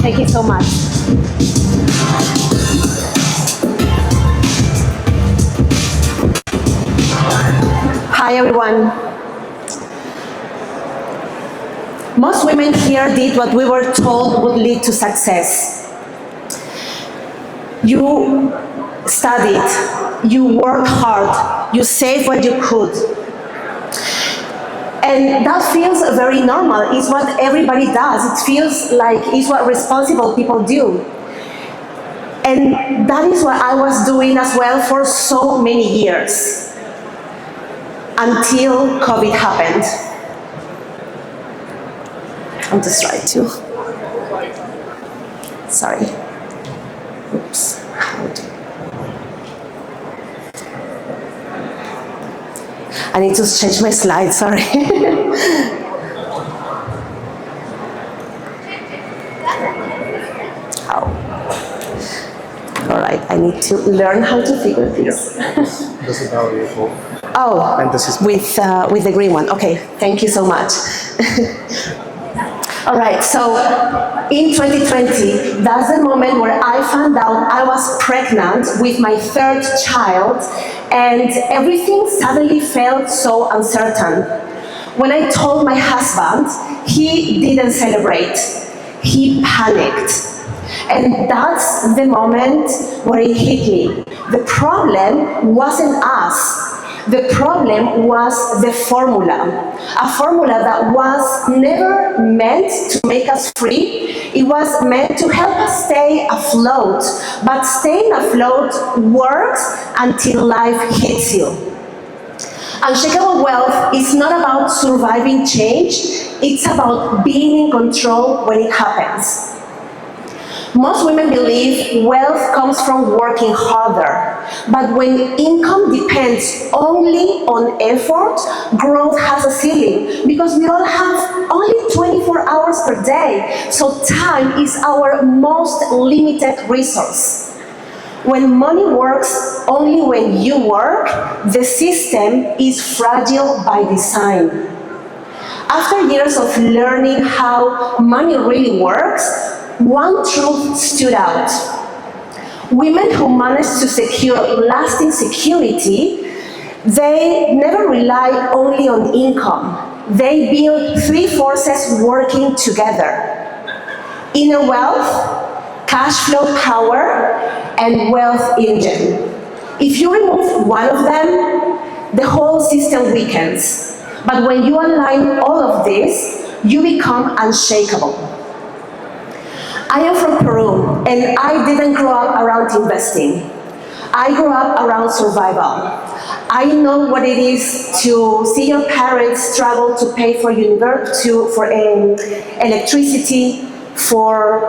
Thank you so much. Hi, everyone. Most women here did what we were told would lead to success. You studied, you worked hard, you saved what you could. And that feels very normal. It's what everybody does. It feels like it's what responsible people do. And that is what I was doing as well for so many years, until COVID happened. I'm just trying to. Sorry. Oops. I need to change my slide, sorry. All right, I need to learn how to figure this. This is how you go. Oh, and this is with the green one. Okay, thank you so much. All right, so in 2020, that's the moment where I found out I was pregnant with my third child, and everything suddenly felt so uncertain. When I told my husband, he didn't celebrate. He panicked. And that's the moment where it hit me. The problem wasn't us. The problem was the formula. A formula that was never meant to make us free. It was meant to help us stay afloat. But staying afloat works until life hits you. Unshakable wealth is not about surviving change. It's about being in control when it happens. Most women believe wealth comes from working harder, but when income depends only on effort, growth has a ceiling, because we all have only 24 hours per day, so time is our most limited resource. When money works only when you work, the system is fragile by design. After years of learning how money really works, one truth stood out. Women who manage to secure lasting security, they never rely only on income. They build three forces working together: inner wealth, cash flow power, and wealth engine. If you remove one of them, the whole system weakens. But when you align all of this, you become unshakable. I am from Peru, and I didn't grow up around investing. I grew up around survival. I know what it is to see your parents struggle to pay for electricity, for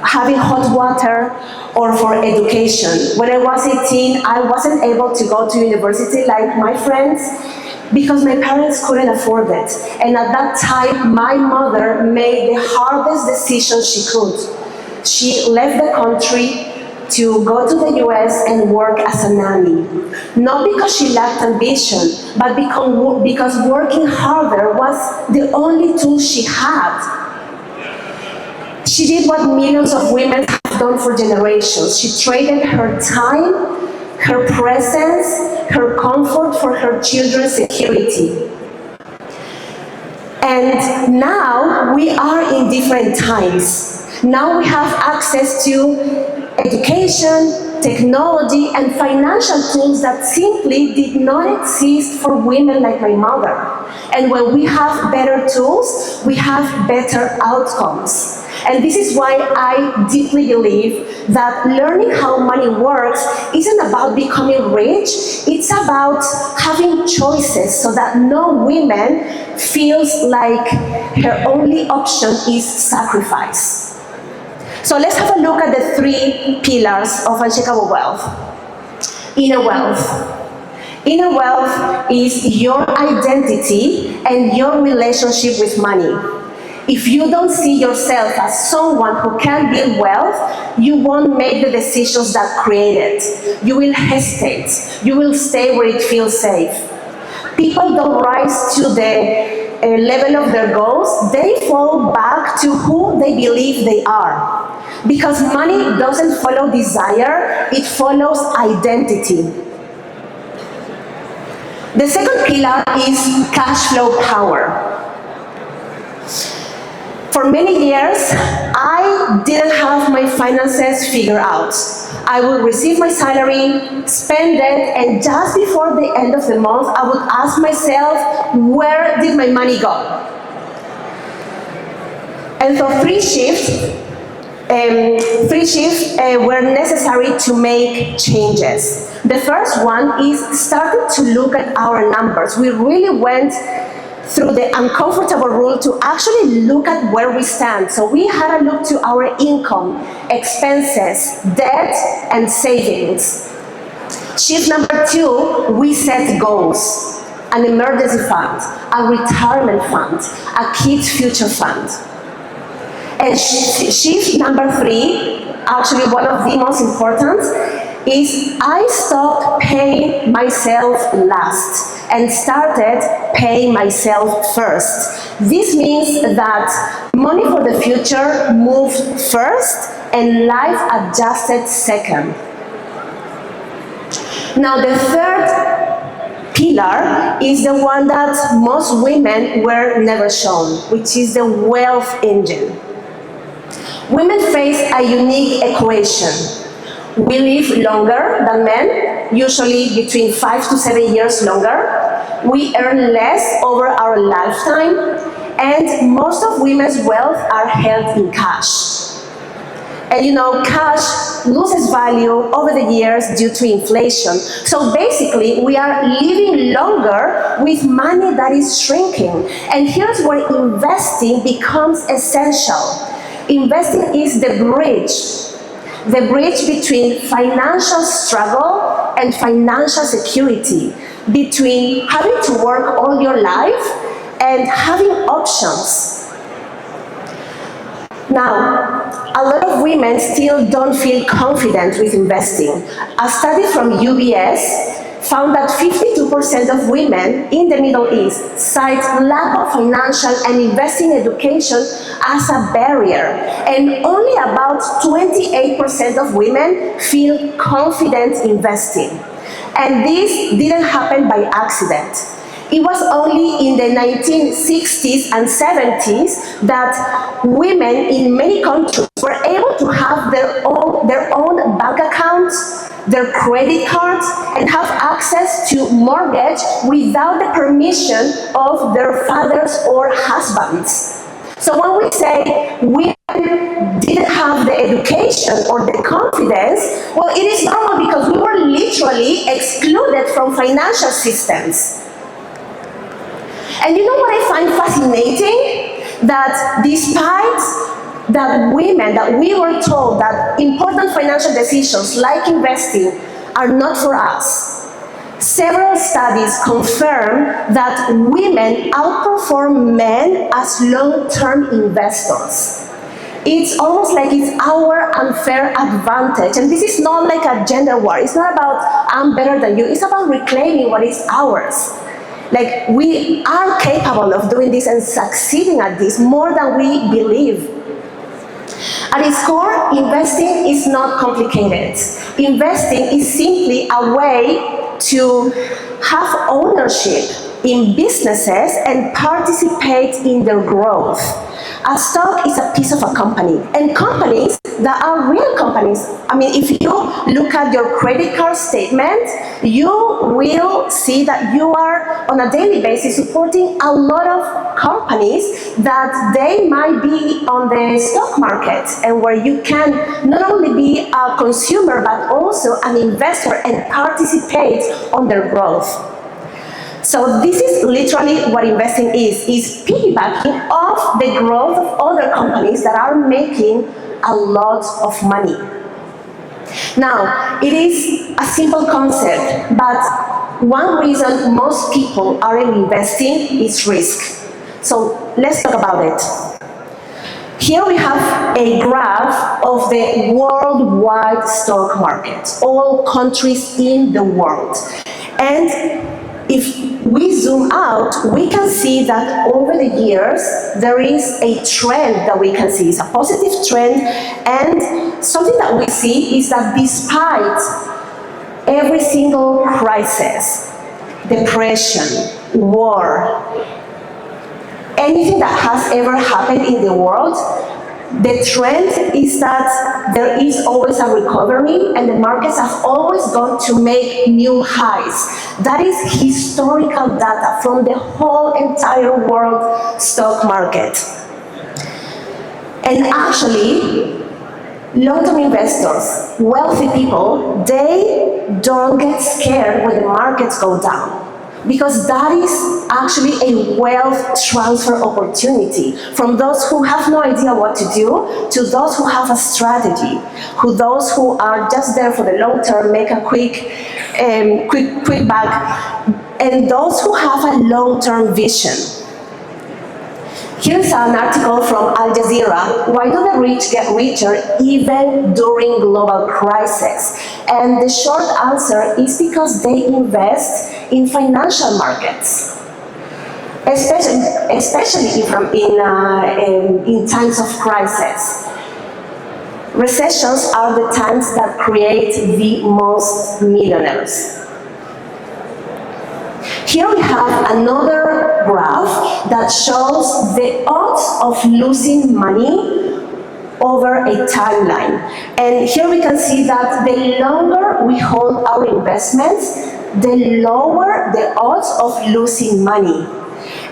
having hot water, or for education. When I was 18, I wasn't able to go to university like my friends, because my parents couldn't afford it. And at that time, my mother made the hardest decision she could. She left the country to go to the US and work as a nanny. Not because she lacked ambition, but because working harder was the only tool she had. She did what millions of women have done for generations. She traded her time, her presence, her comfort for her children's security. And now we are in different times. Now we have access to education, technology, and financial tools that simply did not exist for women like my mother. And when we have better tools, we have better outcomes. And this is why I deeply believe that learning how money works isn't about becoming rich, it's about having choices so that no woman feels like her only option is sacrifice. So let's have a look at the three pillars of Unshakable Wealth. Inner wealth. Inner wealth is your identity and your relationship with money. If you don't see yourself as someone who can build wealth, you won't make the decisions that create it. You will hesitate. You will stay where it feels safe. People don't rise to the level of their goals. They fall back to who they believe they are. Because money doesn't follow desire, it follows identity. The second pillar is cash flow power. For many years, I didn't have my finances figured out. I would receive my salary, spend it, and just before the end of the month, I would ask myself, where did my money go? And so three shifts were necessary to make changes. The first one is starting to look at our numbers. We really went through the uncomfortable rule to actually look at where we stand. So we had a look to our income, expenses, debt, and savings. Shift number 2, we set goals. An emergency fund, a retirement fund, a kids' future fund. And shift number 3, actually one of the most important, is I stopped paying myself last and started paying myself first. This means that money for the future moved first and life adjusted second. Now the third pillar is the one that most women were never shown, which is the wealth engine. Women face a unique equation. We live longer than men, usually between 5 to 7 years longer. We earn less over our lifetime, and most of women's wealth are held in cash. And you know, cash loses value over the years due to inflation. So basically, we are living longer with money that is shrinking. And here's where investing becomes essential. Investing is the bridge between financial struggle and financial security, between having to work all your life and having options. Now, a lot of women still don't feel confident with investing. A study from UBS found that 52% of women in the Middle East cite lack of financial and investing education as a barrier, and only about 28% of women feel confident investing. And this didn't happen by accident. It was only in the 1960s and 70s that women in many countries were able to have their own bank accounts, their credit cards, and have access to mortgage without the permission of their fathers or husbands. So when we say women didn't have the education or the confidence, well, it is normal because we were literally excluded from financial systems. And you know what I find fascinating? That despite that we were told that important financial decisions like investing are not for us, several studies confirm that women outperform men as long-term investors. It's almost like it's our unfair advantage. And this is not like a gender war. It's not about I'm better than you. It's about reclaiming what is ours. Like, we are capable of doing this and succeeding at this more than we believe. At its core, investing is not complicated. Investing is simply a way to have ownership in businesses and participate in their growth. A stock is a piece of a company, and companies that are real companies. I mean, if you look at your credit card statement, you will see that you are on a daily basis supporting a lot of companies that they might be on the stock market, and where you can not only be a consumer but also an investor and participate on their growth. So this is literally what investing is piggybacking off the growth of other companies that are making a lot of money. Now, it is a simple concept, but one reason most people aren't investing is risk. So let's talk about it. Here we have a graph of the worldwide stock market, all countries in the world. And if we zoom out, we can see that over the years, there is a trend that we can see. It's a positive trend, and something that we see is that despite every single crisis, depression, war, anything that has ever happened in the world, the trend is that there is always a recovery and the markets have always gone to make new highs. That is historical data from the whole entire world stock market. And actually, long-term investors, wealthy people, they don't get scared when the markets go down, because that is actually a wealth transfer opportunity from those who have no idea what to do to those who have a strategy, those who are just there for the long term, make a quick bag, and those who have a long-term vision. Here's an article from Al Jazeera, why do the rich get richer even during global crisis? And the short answer is because they invest in financial markets, especially in times of crisis. Recessions are the times that create the most millionaires. Here we have another graph that shows the odds of losing money over a timeline. And here we can see that the longer we hold our investments, the lower the odds of losing money.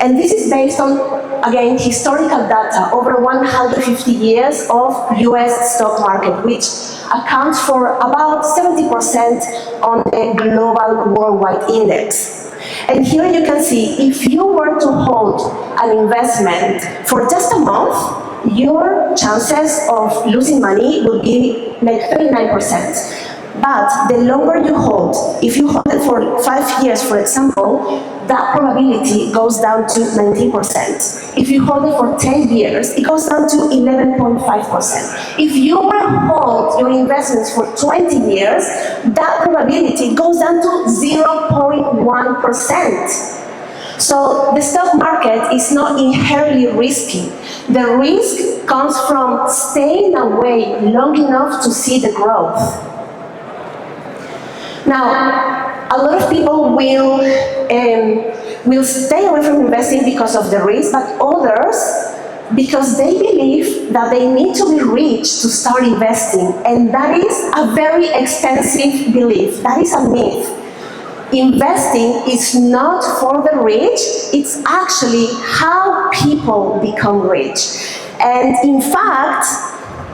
And this is based on, again, historical data over 150 years of US stock market, which accounts for about 70% on the global worldwide index. And here you can see, if you were to hold an investment for just a month, your chances of losing money would be like 39%. But the longer you hold, if you hold it for 5 years, for example, that probability goes down to 19%. If you hold it for 10 years, it goes down to 11.5%. If you hold your investments for 20 years, that probability goes down to 0.1%. So the stock market is not inherently risky. The risk comes from staying away long enough to see the growth. Now, a lot of people will stay away from investing because of the risk, but others because they believe that they need to be rich to start investing, and that is a very expensive belief. That is a myth. Investing is not for the rich, it's actually how people become rich. And in fact,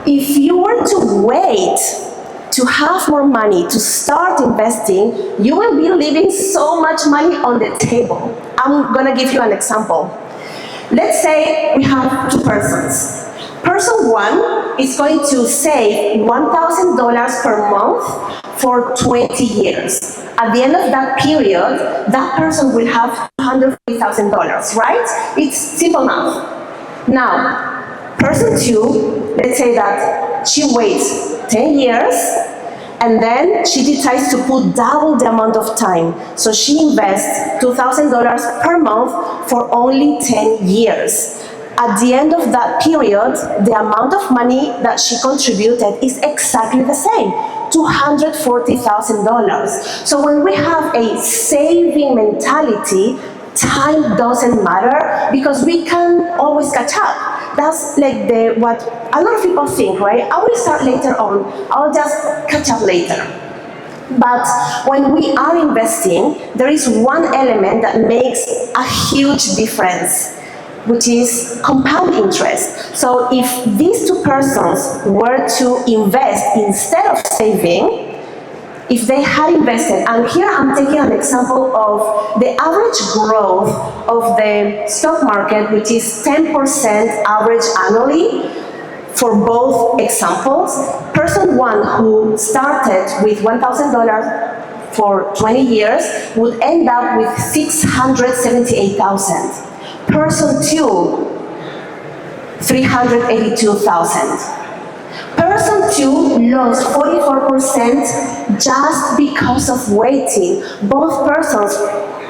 if you were to wait to have more money to start investing, you will be leaving so much money on the table. I'm gonna give you an example. Let's say we have two persons. Person one is going to save $1,000 per month for 20 years. At the end of that period, that person will have $140,000, right? It's simple math. Now, person two, let's say that she waits 10 years, and then she decides to put double the amount of time. So she invests $2,000 per month for only 10 years. At the end of that period, the amount of money that she contributed is exactly the same, $240,000. So when we have a saving mentality, time doesn't matter because we can always catch up. That's like what a lot of people think, right? I will start later on, I'll just catch up later. But when we are investing, there is one element that makes a huge difference, which is compound interest. So if these two persons were to invest instead of saving, if they had invested, and here I'm taking an example of the average growth of the stock market, which is 10% average annually for both examples. Person one who started with $1,000 for 20 years would end up with $678,000. Person two, $382,000. Person two lost 44% just because of waiting. Both persons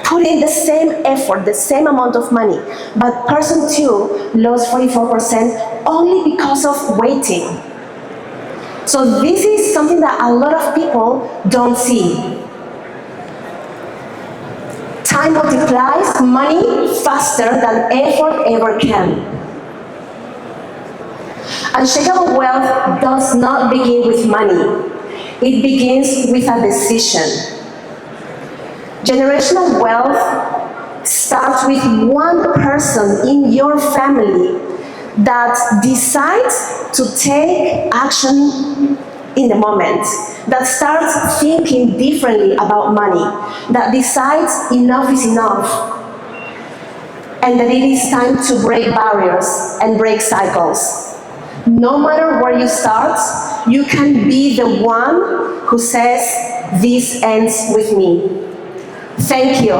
put in the same effort, the same amount of money, but person 2 lost 44% only because of waiting. So this is something that a lot of people don't see. Time multiplies money faster than effort ever can. Unshakable wealth does not begin with money. It begins with a decision. Generational wealth starts with one person in your family that decides to take action in the moment, that starts thinking differently about money, that decides enough is enough, and that it is time to break barriers and break cycles. No matter where you start, you can be the one who says, this ends with me. Thank you.